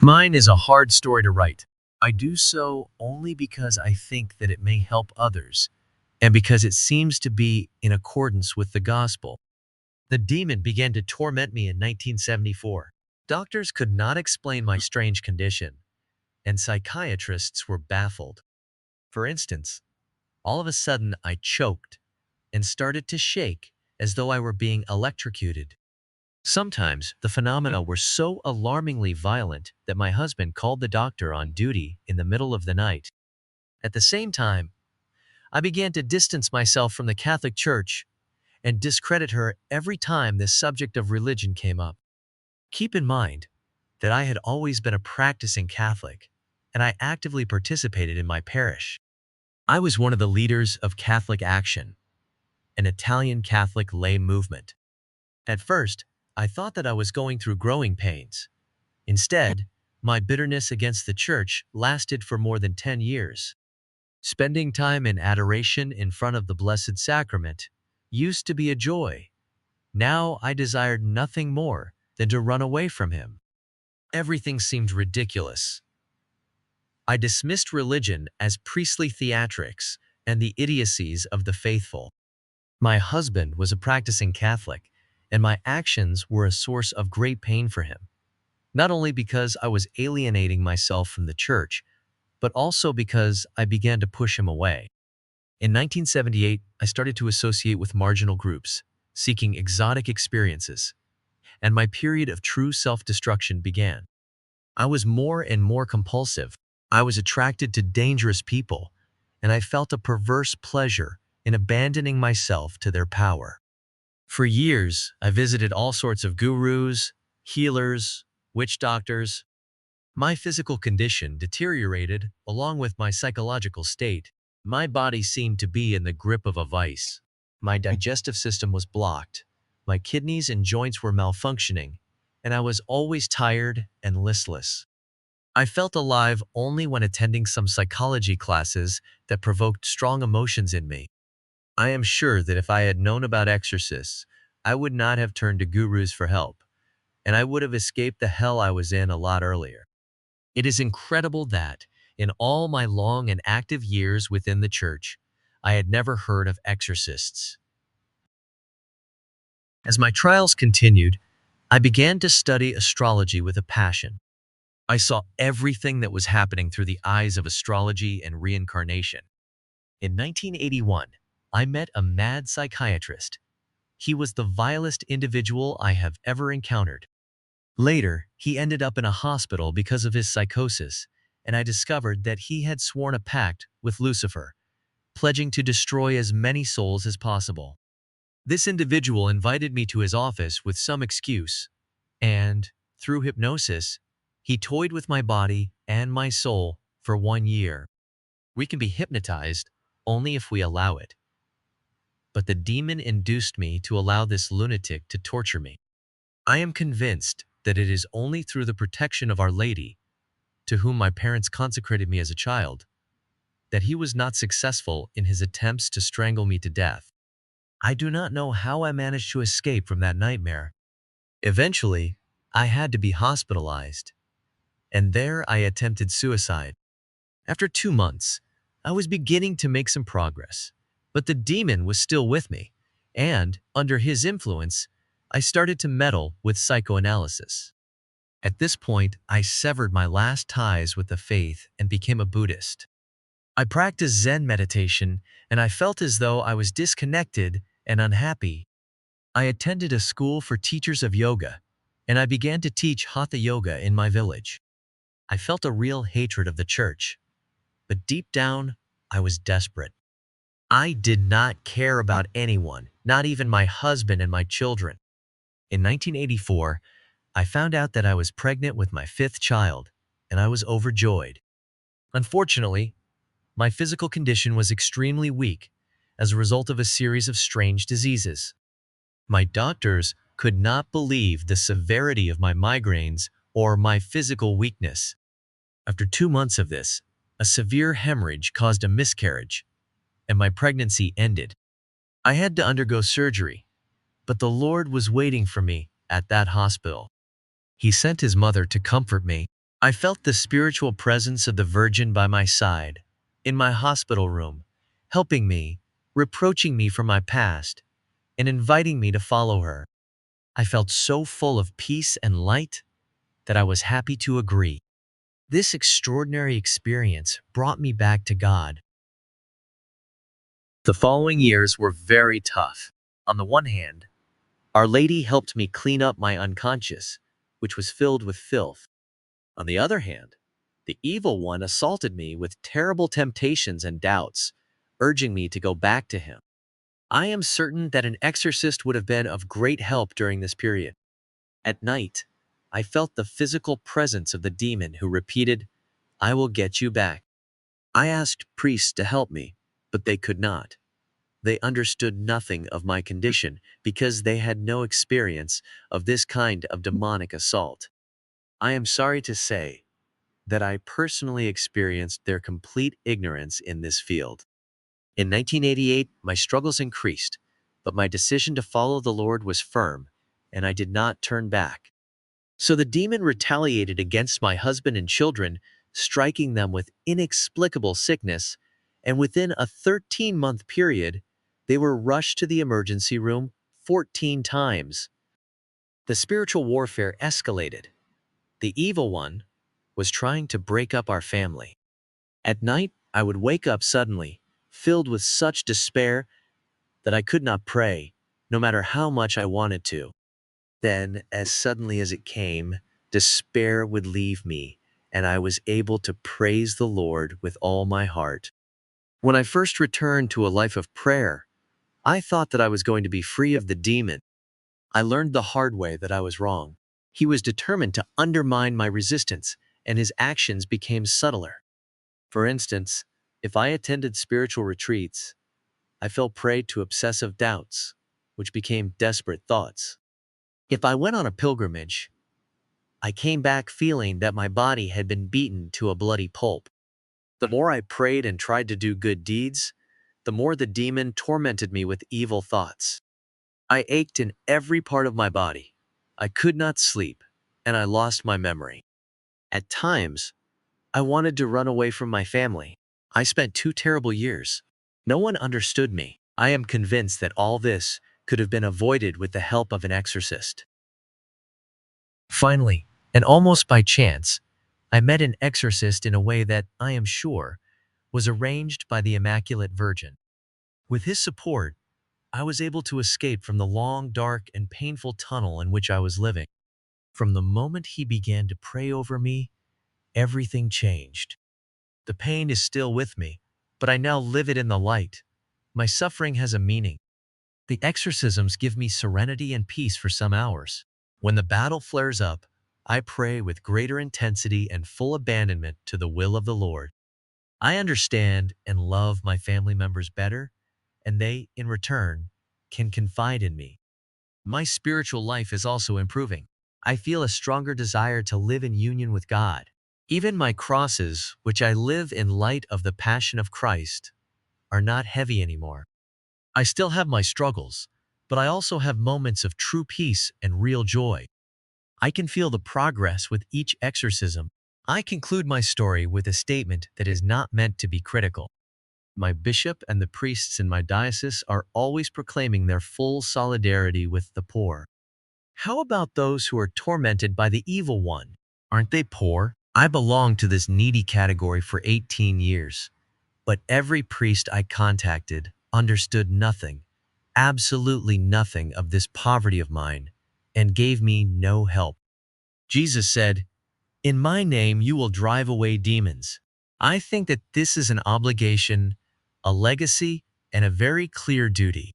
Mine is a hard story to write. I do so only because I think that it may help others, and because it seems to be in accordance with the gospel. The demon began to torment me in 1974. Doctors could not explain my strange condition, and psychiatrists were baffled. For instance, all of a sudden I choked and started to shake as though I were being electrocuted. Sometimes the phenomena were so alarmingly violent that my husband called the doctor on duty in the middle of the night. At the same time, I began to distance myself from the Catholic Church and discredit her every time this subject of religion came up. Keep in mind that I had always been a practicing Catholic, and I actively participated in my parish. I was one of the leaders of Catholic Action, an Italian Catholic lay movement. At first, I thought that I was going through growing pains. Instead, my bitterness against the church lasted for more than 10 years. Spending time in adoration in front of the Blessed Sacrament used to be a joy. Now I desired nothing more than to run away from him. Everything seemed ridiculous. I dismissed religion as priestly theatrics and the idiocies of the faithful. My husband was a practicing Catholic, and my actions were a source of great pain for him. Not only because I was alienating myself from the church, but also because I began to push him away. In 1978, I started to associate with marginal groups, seeking exotic experiences, and my period of true self-destruction began. I was more and more compulsive. I was attracted to dangerous people, and I felt a perverse pleasure in abandoning myself to their power. For years, I visited all sorts of gurus, healers, witch doctors. My physical condition deteriorated along with my psychological state. My body seemed to be in the grip of a vice. My digestive system was blocked. My kidneys and joints were malfunctioning, and I was always tired and listless. I felt alive only when attending some psychology classes that provoked strong emotions in me. I am sure that if I had known about exorcists, I would not have turned to gurus for help, and I would have escaped the hell I was in a lot earlier. It is incredible that, in all my long and active years within the church, I had never heard of exorcists. As my trials continued, I began to study astrology with a passion. I saw everything that was happening through the eyes of astrology and reincarnation. In 1981, I met a mad psychiatrist. He was the vilest individual I have ever encountered. Later, he ended up in a hospital because of his psychosis, and I discovered that he had sworn a pact with Lucifer, pledging to destroy as many souls as possible. This individual invited me to his office with some excuse, and, through hypnosis, he toyed with my body and my soul for 1 year. We can be hypnotized only if we allow it. But the demon induced me to allow this lunatic to torture me. I am convinced that it is only through the protection of Our Lady, to whom my parents consecrated me as a child, that he was not successful in his attempts to strangle me to death. I do not know how I managed to escape from that nightmare. Eventually, I had to be hospitalized, and there I attempted suicide. After 2 months, I was beginning to make some progress, but the demon was still with me, and, under his influence, I started to meddle with psychoanalysis. At this point, I severed my last ties with the faith and became a Buddhist. I practiced Zen meditation, and I felt as though I was disconnected and unhappy. I attended a school for teachers of yoga, and I began to teach Hatha yoga in my village. I felt a real hatred of the church, but deep down, I was desperate. I did not care about anyone, not even my husband and my children. In 1984, I found out that I was pregnant with my fifth child, and I was overjoyed. Unfortunately, my physical condition was extremely weak as a result of a series of strange diseases. My doctors could not believe the severity of my migraines or my physical weakness. After 2 months of this, a severe hemorrhage caused a miscarriage, and my pregnancy ended. I had to undergo surgery, but the Lord was waiting for me at that hospital. He sent his mother to comfort me. I felt the spiritual presence of the Virgin by my side, in my hospital room, helping me, reproaching me for my past, and inviting me to follow her. I felt so full of peace and light that I was happy to agree. This extraordinary experience brought me back to God. The following years were very tough. On the one hand, Our Lady helped me clean up my unconscious, which was filled with filth. On the other hand, the evil one assaulted me with terrible temptations and doubts, urging me to go back to him. I am certain that an exorcist would have been of great help during this period. At night, I felt the physical presence of the demon who repeated, "I will get you back." I asked priests to help me, but they could not. They understood nothing of my condition because they had no experience of this kind of demonic assault. I am sorry to say that I personally experienced their complete ignorance in this field. In 1988, my struggles increased, but my decision to follow the Lord was firm, and I did not turn back. So the demon retaliated against my husband and children, striking them with inexplicable sickness, and within a 13-month period, they were rushed to the emergency room 14 times. The spiritual warfare escalated. The evil one was trying to break up our family. At night, I would wake up suddenly, filled with such despair that I could not pray, no matter how much I wanted to. Then, as suddenly as it came, despair would leave me, and I was able to praise the Lord with all my heart. When I first returned to a life of prayer, I thought that I was going to be free of the demon. I learned the hard way that I was wrong. He was determined to undermine my resistance, and his actions became subtler. For instance, if I attended spiritual retreats, I fell prey to obsessive doubts, which became desperate thoughts. If I went on a pilgrimage, I came back feeling that my body had been beaten to a bloody pulp. The more I prayed and tried to do good deeds, the more the demon tormented me with evil thoughts. I ached in every part of my body. I could not sleep, and I lost my memory. At times, I wanted to run away from my family. I spent 2 terrible years. No one understood me. I am convinced that all this could have been avoided with the help of an exorcist. Finally, and almost by chance, I met an exorcist in a way that, I am sure, was arranged by the Immaculate Virgin. With his support, I was able to escape from the long, dark, and painful tunnel in which I was living. From the moment he began to pray over me, everything changed. The pain is still with me, but I now live it in the light. My suffering has a meaning. The exorcisms give me serenity and peace for some hours. When the battle flares up, I pray with greater intensity and full abandonment to the will of the Lord. I understand and love my family members better, and they, in return, can confide in me. My spiritual life is also improving. I feel a stronger desire to live in union with God. Even my crosses, which I live in light of the passion of Christ, are not heavy anymore. I still have my struggles, but I also have moments of true peace and real joy. I can feel the progress with each exorcism. I conclude my story with a statement that is not meant to be critical. My bishop and the priests in my diocese are always proclaiming their full solidarity with the poor. How about those who are tormented by the evil one? Aren't they poor? I belonged to this needy category for 18 years, but every priest I contacted understood nothing, absolutely nothing of this poverty of mine, and gave me no help. Jesus said, "In my name you will drive away demons." I think that this is an obligation, a legacy, and a very clear duty.